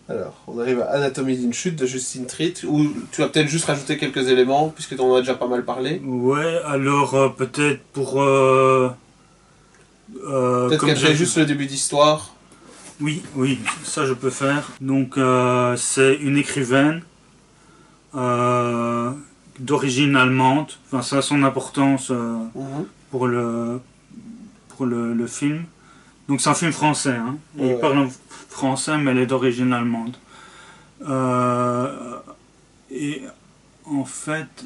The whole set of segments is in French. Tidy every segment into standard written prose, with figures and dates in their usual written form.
Alors, on arrive à Anatomie d'une chute de Justine Triet, où tu vas peut-être juste rajouter quelques éléments, puisque tu en as déjà pas mal parlé. Ouais, alors peut-être pour... Peut-être qu'elle fait juste le début d'histoire. Oui, oui, ça je peux faire. Donc c'est une écrivaine d'origine allemande. Enfin, ça a son importance pour le film. Donc c'est un film français, hein. Il parle en français, mais elle est d'origine allemande. Et en fait,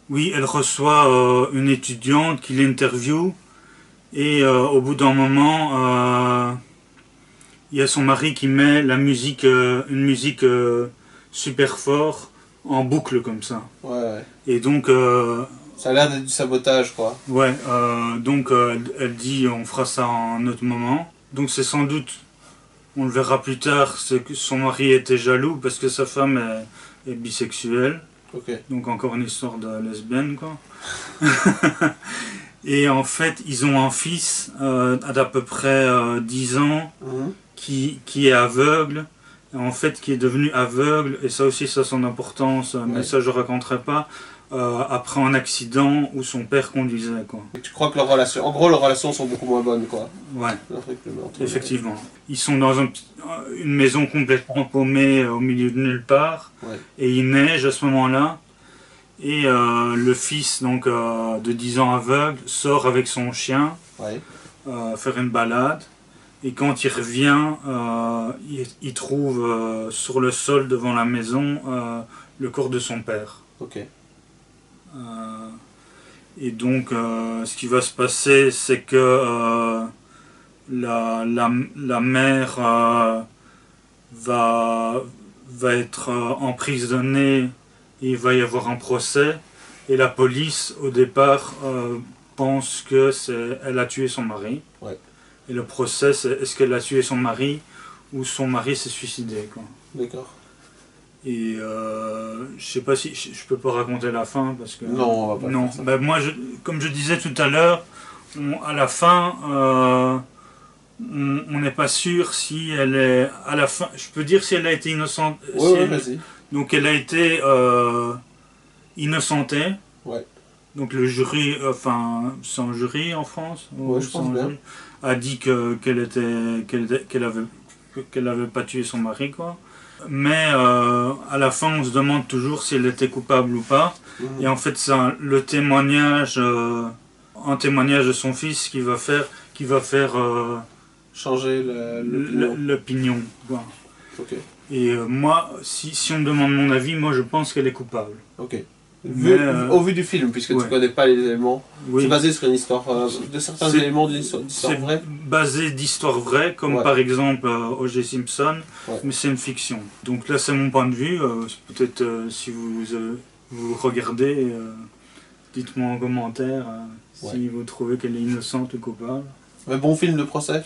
oui, elle reçoit une étudiante qui l'interviewe. Et au bout d'un moment, il y a son mari qui met la musique, une musique super fort en boucle comme ça. Ouais. Et donc... ça a l'air d'être du sabotage, quoi. Ouais, donc elle dit on fera ça en un autre moment. Donc c'est sans doute, on le verra plus tard, c'est que son mari était jaloux parce que sa femme est bisexuelle. Okay. Donc encore une histoire de lesbienne, quoi. Et en fait, ils ont un fils d'à peu près 10 ans qui est aveugle, en fait qui est devenu aveugle, et ça aussi ça a son importance, mais ça je raconterai pas, après un accident où son père conduisait, quoi. Et tu crois que leur relation, en gros leurs relations sont beaucoup moins bonnes, quoi. Ouais, effectivement. Ils sont dans une maison complètement paumée au milieu de nulle part, et il neige à ce moment-là. Et le fils donc, de 10 ans aveugle sort avec son chien faire une balade. Et quand il revient, il trouve sur le sol devant la maison le corps de son père. Okay. Et donc ce qui va se passer, c'est que la mère va être emprisonnée. Il va y avoir un procès et la police au départ pense que elle a tué son mari. Et le procès c'est est-ce qu'elle a tué son mari ou son mari s'est suicidé, quoi. D'accord. Et je sais pas si je peux pas raconter la fin parce que non, on va pas faire ça. Ben, moi comme je disais tout à l'heure, à la fin on n'est pas sûr si elle est à la fin. Je peux dire si elle a été innocente. Vas-y. Donc elle a été innocentée. Donc le jury, enfin c'est un jury en France, je pense bien. A dit qu'elle avait pas tué son mari, quoi. Mais à la fin on se demande toujours si elle était coupable ou pas. Et en fait c'est le témoignage, un témoignage de son fils qui va faire changer l'opinion. Okay. Et moi, si on me demande mon avis, moi je pense qu'elle est coupable. Ok. Au vu du film, puisque tu connais pas les éléments, c'est basé sur une histoire, de certains éléments d'une histoire vraie. C'est basé d'histoires vraies, comme par exemple O.J. Simpson, mais c'est une fiction. Donc là c'est mon point de vue, peut-être si vous regardez, dites-moi en commentaire si vous trouvez qu'elle est innocente ou coupable. Un bon film de procès.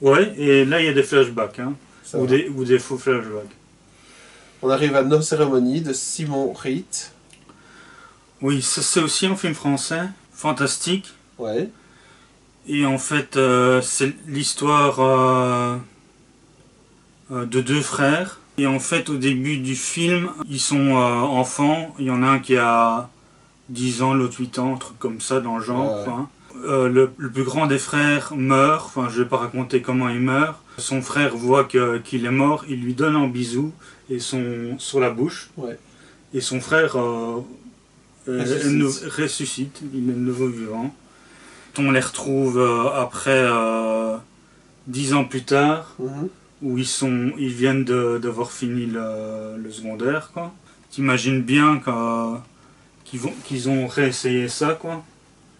Ouais, et là il y a des flashbacks, hein, ou des faux flashbacks. On arrive à Nos cérémonies de Simon Riet. Oui, c'est aussi un film français, fantastique. Ouais. Et en fait, c'est l'histoire de deux frères. Et en fait, au début du film, ils sont enfants. Il y en a un qui a 10 ans, l'autre 8 ans, un truc comme ça dans le genre. Enfin. Le plus grand des frères meurt. Enfin, je vais pas raconter comment il meurt. Son frère voit qu'il est mort. Il lui donne un bisou et sur la bouche. Ouais. Et son frère ressuscite. Il est de nouveau vivant. On les retrouve après 10 ans plus tard, où ils viennent d'avoir fini le secondaire, quoi. T'imagines bien qu'ils ont réessayé ça, quoi.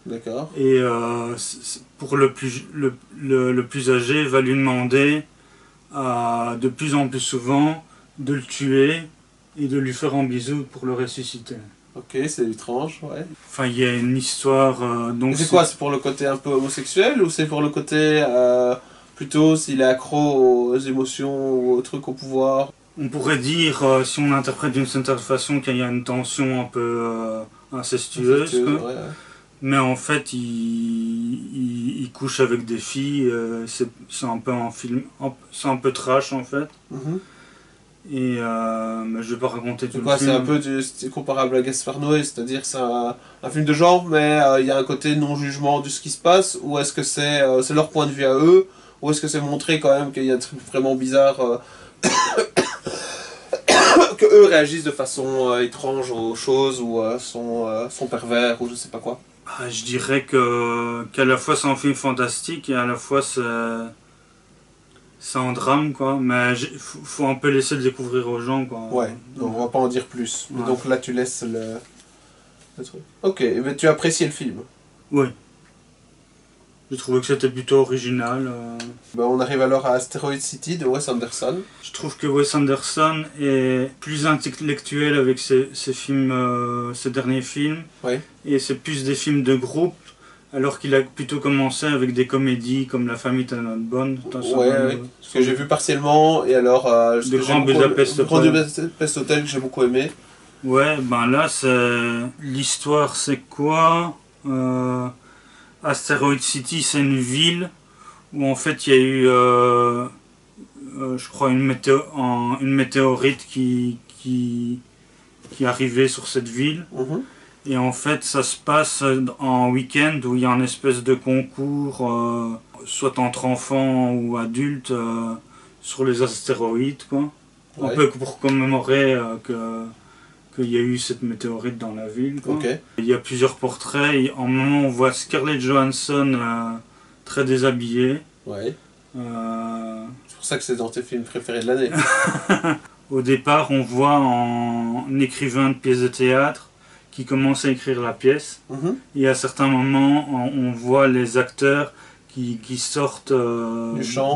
D'accord. Et pour le plus âgé, va lui demander de plus en plus souvent de le tuer et de lui faire un bisou pour le ressusciter. Ok, c'est étrange, ouais. Enfin, il y a une histoire... donc c'est quoi? C'est pour le côté un peu homosexuel ou c'est pour le côté plutôt s'il est accro aux émotions ou aux trucs, au pouvoir? On pourrait dire, si on l'interprète d'une certaine façon, qu'il y a une tension un peu incestueuse. Ouais. Mais en fait, il couche avec des filles. C'est un peu un film, c'est un peu trash en fait. Mhm. Et mais je vais pas raconter tout C'est le quoi, c'est film. un peu c'est comparable à Gaspard Noé, c'est-à-dire c'est un film de genre, mais il y a un côté non-jugement de ce qui se passe, ou est-ce que c'est leur point de vue à eux, ou est-ce que c'est montré quand même qu'il y a des trucs vraiment bizarres, que eux réagissent de façon étrange aux choses, ou sont pervers, ou je sais pas quoi. Ah, je dirais que qu'à la fois c'est un film fantastique et à la fois c'est un drame quoi. Mais faut un peu laisser le découvrir aux gens quoi. Ouais, donc on va pas en dire plus. Mais Ouais. donc là tu laisses le truc. Ok, mais tu as apprécié le film. Oui. J'ai trouvé que c'était plutôt original. Ben, on arrive alors à Asteroid City de Wes Anderson. Je trouve que Wes Anderson est plus intellectuel avec ses films, ses derniers films. Ouais. Et c'est plus des films de groupe, alors qu'il a plutôt commencé avec des comédies comme La famille Tannenbaum. Ouais, ce que j'ai vu partiellement, et alors ce Le que Grand j'ai beaucoup- Budapest le Grand Hotel. Budapest Hotel que j'ai beaucoup aimé. Ouais, ben là, l'histoire, c'est quoi Asteroid City, c'est une ville où en fait il y a eu, je crois, une météorite qui est arrivée sur cette ville. Mhm. Et en fait, ça se passe en week-end où il y a un espèce de concours, soit entre enfants ou adultes, sur les astéroïdes, quoi. Un Ouais. peu pour commémorer qu'il y a eu cette météorite dans la ville, quoi. Ok. Il y a plusieurs portraits. Et en un moment, on voit Scarlett Johansson très déshabillée. Ouais. Euh, C'est pour ça que c'est dans tes films préférés de l'année. Au départ, on voit un écrivain de pièces de théâtre qui commence à écrire la pièce. Mhm. Et à certains moments, on voit les acteurs qui sortent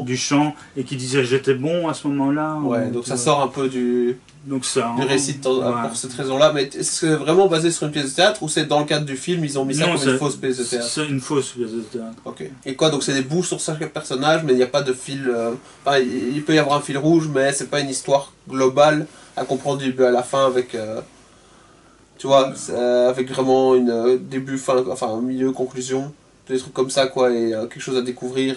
Du champ et qui disaient j'étais bon à ce moment-là. Ouais, donc ça sort un peu du récit ouais. pour cette raison-là. Mais est-ce que c'est vraiment basé sur une pièce de théâtre, ou c'est dans le cadre du film, ils ont mis ça Non, comme une fausse pièce de théâtre? C'est une fausse pièce de théâtre. Ok. Et quoi, donc c'est des bouts sur chaque personnage, mais il n'y a pas de fil. Enfin, il peut y avoir un fil rouge, mais c'est pas une histoire globale à comprendre du début à la fin avec. Tu vois, avec vraiment une début, fin, enfin un milieu, conclusion, des trucs comme ça, quoi, et quelque chose à découvrir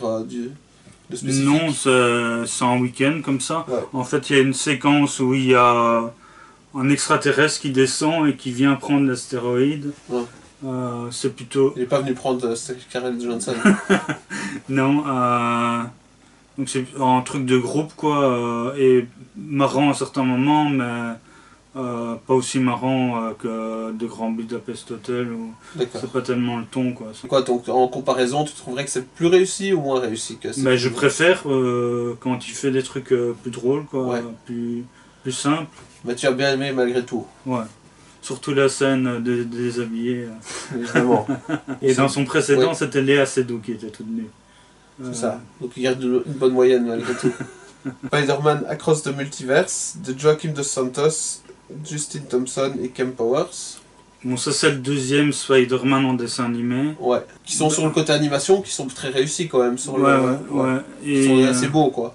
de spécifique. Non, c'est un week-end comme ça. Ouais. En fait, il y a une séquence où il y a un extraterrestre qui descend et qui vient prendre l'astéroïde. Ouais. C'est plutôt... Il n'est pas venu prendre Scarlett Johansson. Non, donc c'est un truc de groupe quoi, et marrant à certains moments, mais pas aussi marrant que de Grand Budapest Hotel, où D'accord. c'est pas tellement le ton quoi. Quoi, donc en comparaison, tu trouverais que c'est plus réussi ou moins réussi que Mais je préfère quand il fait des trucs plus drôles quoi, Ouais. plus simples. Mais tu as bien aimé malgré tout. Ouais. Surtout la scène des déshabillés. Évidemment. Et dans son précédent, Ouais. c'était Léa Seydoux qui était toute nue. C'est ça. Donc il garde une bonne moyenne malgré tout. Spider-Man Across the Multiverse de Joaquim Dos Santos, Justin Thompson et Ken Powers. Bon, ça c'est le deuxième Spider-Man en dessin animé. Ouais. Qui sont sur le côté animation, qui sont très réussis quand même. Sur Ouais, le, ouais. Qui Et, sont assez beaux quoi.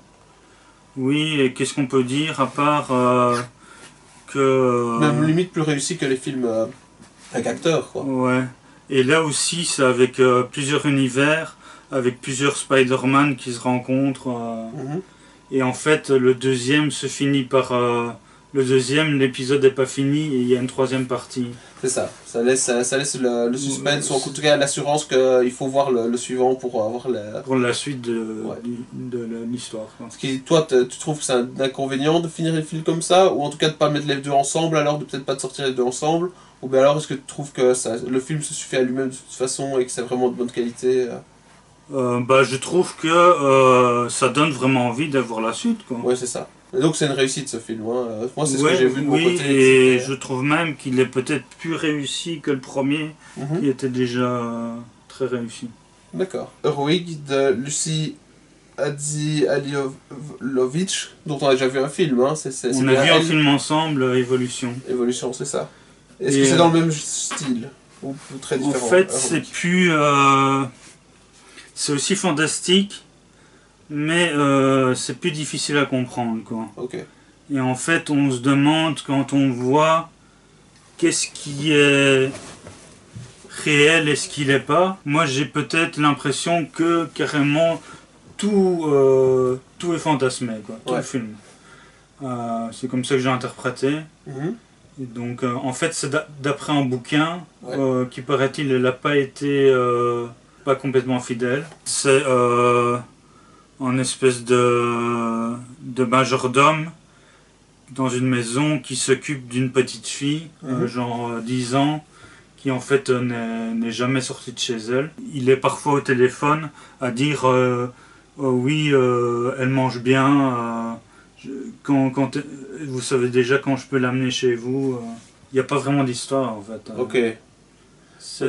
oui, et qu'est-ce qu'on peut dire à part que... Même limite plus réussis que les films avec acteurs quoi. Ouais. Et là aussi, c'est avec plusieurs univers, avec plusieurs Spider-Man qui se rencontrent. Mhm. Et en fait, le deuxième se finit par... le deuxième, l'épisode n'est pas fini et il y a une troisième partie. C'est ça. Ça laisse le suspense, ou en tout cas l'assurance qu'il faut voir le suivant pour avoir la... Pour la suite de, Ouais. de l'histoire. Quoi. Parce que toi, tu trouves que c'est un inconvénient de finir les films comme ça, ou en tout cas de pas mettre les deux ensemble, alors de peut-être pas de sortir les deux ensemble, ou bien alors est-ce que tu trouves que le film se suffit à lui-même de toute façon et que c'est vraiment de bonne qualité Je trouve que ça donne vraiment envie d'avoir la suite. Quoi. Ouais, c'est ça. Et donc c'est une réussite ce film. Hein. Moi, c'est ce Ouais, que j'ai vu de mon oui, côté. et c'était- je trouve même qu'il est peut-être plus réussi que le premier, Mhm. qui était déjà très réussi. D'accord. Heroic de Lucie Adzilalovic, dont on a déjà vu un film. Hein. C'est On bien a vu un elle. film ensemble, Évolution. Évolution, c'est ça. Est-ce Et, que c'est dans le même style ou très En différent? fait, c'est Heroic. plus... c'est aussi fantastique, mais c'est plus difficile à comprendre. Quoi. Ok. Et en fait, on se demande, quand on voit, qu'est-ce qui est réel et ce qui l'est pas. Moi j'ai peut-être l'impression que carrément tout est fantasmé, quoi, tout le film. C'est comme ça que j'ai interprété. Et donc en fait c'est d'après un bouquin qui paraît-il n'a pas été pas complètement fidèle. C'est un espèce de majordome dans une maison qui s'occupe d'une petite fille, genre 10 ans, qui en fait n'est jamais sortie de chez elle. Il est parfois au téléphone à dire oh oui, elle mange bien, vous savez déjà quand je peux l'amener chez vous. Il n'y a pas vraiment d'histoire en fait. Ok. C'est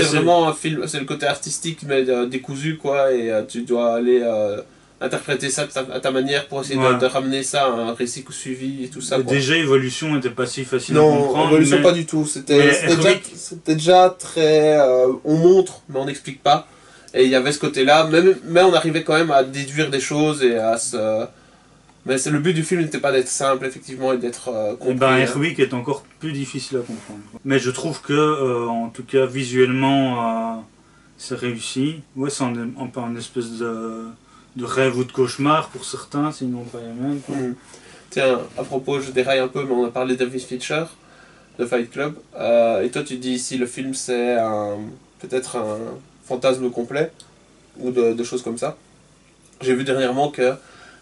vraiment un film, c'est le côté artistique mais décousu quoi, et tu dois aller interpréter ça à ta manière pour essayer de ramener ça à un récit suivi et tout ça. Déjà, Évolution n'était pas si facile à comprendre. Non, Évolution pas du tout. C'était déjà très... on montre, mais on n'explique pas. Et il y avait ce côté-là, mais on arrivait quand même à déduire des choses et à se... Mais le but du film n'était pas d'être simple, effectivement, et d'être compris. Airwick est encore plus difficile à comprendre. Mais je trouve que, en tout cas, visuellement, c'est réussi. Ouais, c'est un espèce de rêve ou de cauchemar pour certains, sinon pas aimé. Tiens, à propos, je déraille un peu, mais on a parlé de David Fincher, de Fight Club. Et toi, tu dis ici, le film, c'est peut-être un fantasme complet, ou de choses comme ça. J'ai vu dernièrement que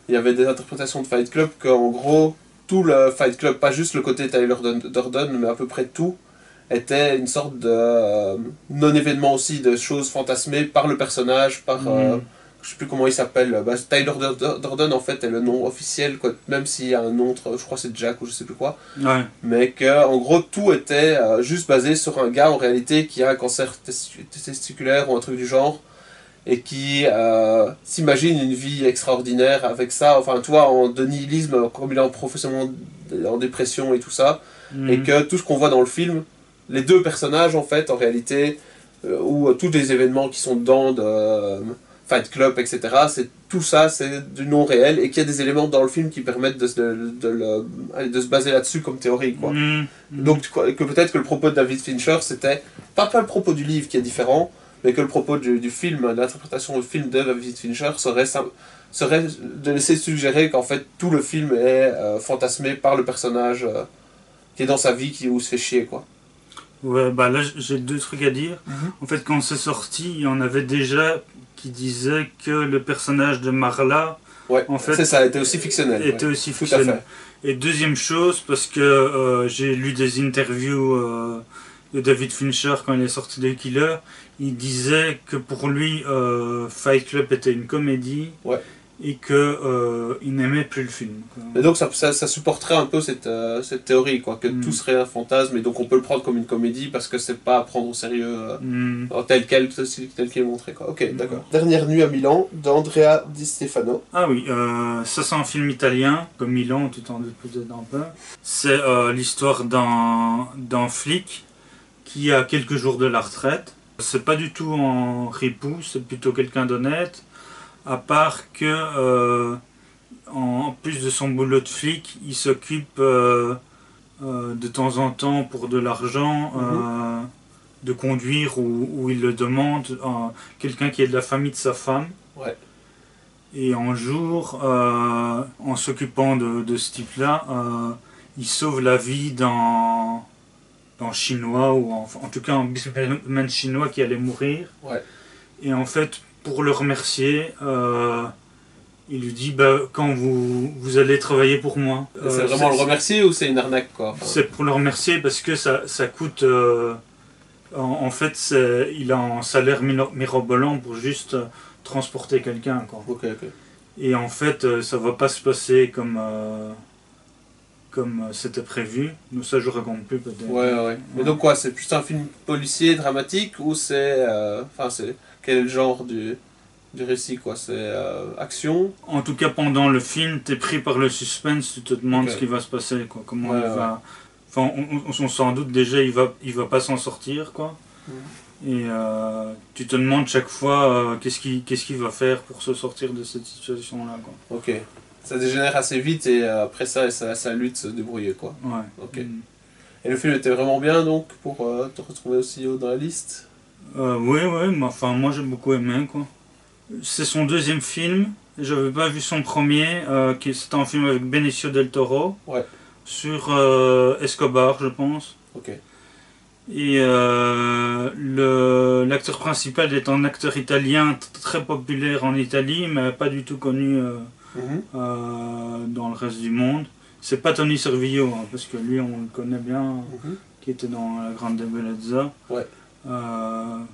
il y avait des interprétations de Fight Club qu'en gros, tout le Fight Club, pas juste le côté Tyler Durden, mais à peu près tout, était une sorte de non-événement aussi, de choses fantasmées par le personnage, par... je sais plus comment il s'appelle. Tyler Durden en fait est le nom officiel, quoi, même s'il y a un autre, je crois que c'est Jack ou je sais plus quoi. Mais que en gros tout était juste basé sur un gars en réalité qui a un cancer testiculaire ou un truc du genre, et qui s'imagine une vie extraordinaire avec ça, enfin toi en de nihilisme, comme il est professionnellement en dépression et tout ça, et que tout ce qu'on voit dans le film, les deux personnages en fait en réalité, ou tous les événements qui sont dedans de Fight Club, etc., tout ça c'est du non réel, et qu'il y a des éléments dans le film qui permettent de se baser là-dessus comme théorie, quoi. Donc que peut-être que le propos de David Fincher c'était pas le propos du livre qui est différent, mais que le propos du film, de l'interprétation du film de David Fincher serait de laisser suggérer qu'en fait tout le film est fantasmé par le personnage qui est dans sa vie, où il se fait chier, quoi. Ouais, bah là j'ai deux trucs à dire. En fait, quand c'est sorti, il y en avait déjà qui disaient que le personnage de Marla, en fait, ça était aussi fictionnel. Et deuxième chose, parce que j'ai lu des interviews de David Fincher quand il est sorti de Killer, il disait que pour lui Fight Club était une comédie et que il n'aimait plus le film, quoi. Et donc ça supporterait un peu cette théorie, quoi, que tout serait un fantasme, et donc on peut le prendre comme une comédie parce que c'est pas à prendre au sérieux tel qu'il est montré, quoi. Ok, d'accord. Dernière nuit à Milan d'Andrea Di Stefano. Ah oui, ça c'est un film italien, comme Milan, tu t'en doutes peut-être un peu. C'est l'histoire d'un flic qui a quelques jours de la retraite. C'est pas du tout en ripou, c'est plutôt quelqu'un d'honnête, à part que en plus de son boulot de flic, il s'occupe de temps en temps pour de l'argent de conduire où il le demande, quelqu'un qui est de la famille de sa femme. Et un jour, en s'occupant de ce type-là, il sauve la vie d'un chinois, ou en tout cas un businessman chinois qui allait mourir. Et en fait, pour le remercier, il lui dit quand vous allez travailler pour moi. C'est vraiment le remercier ou c'est une arnaque, quoi? C'est pour le remercier parce que ça coûte. En fait, il a un salaire mirobolant pour juste transporter quelqu'un, quoi. Et en fait, ça va pas se passer comme c'était prévu. Nous, ça je raconte plus peut-être. Mais donc quoi, c'est plus un film policier, dramatique, ou c'est... quel est le genre du récit, quoi? C'est action? En tout cas, pendant le film, t'es pris par le suspense, tu te demandes ce qui va se passer, quoi. Comment il va... Enfin, on s'en doute déjà, il va pas s'en sortir, quoi. Et tu te demandes chaque fois qu'est-ce qu'il va faire pour se sortir de cette situation-là, quoi. Ça dégénère assez vite, et après ça, ça lutte se débrouiller, quoi. Et le film était vraiment bien, donc, pour te retrouver aussi haut dans la liste. Oui, mais enfin, moi j'ai beaucoup aimé, quoi. C'est son deuxième film. J'avais pas vu son premier, c'était un film avec Benicio del Toro. Ouais. Sur Escobar, je pense. Ok. Et l'acteur principal est un acteur italien très populaire en Italie, mais pas du tout connu dans le reste du monde. C'est pas Tony Servillo, hein, parce que lui on le connaît bien, qui était dans La Grande Bellezza. Ouais. On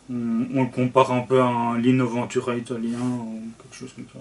le compare un peu à un Lino Ventura italien ou quelque chose comme ça.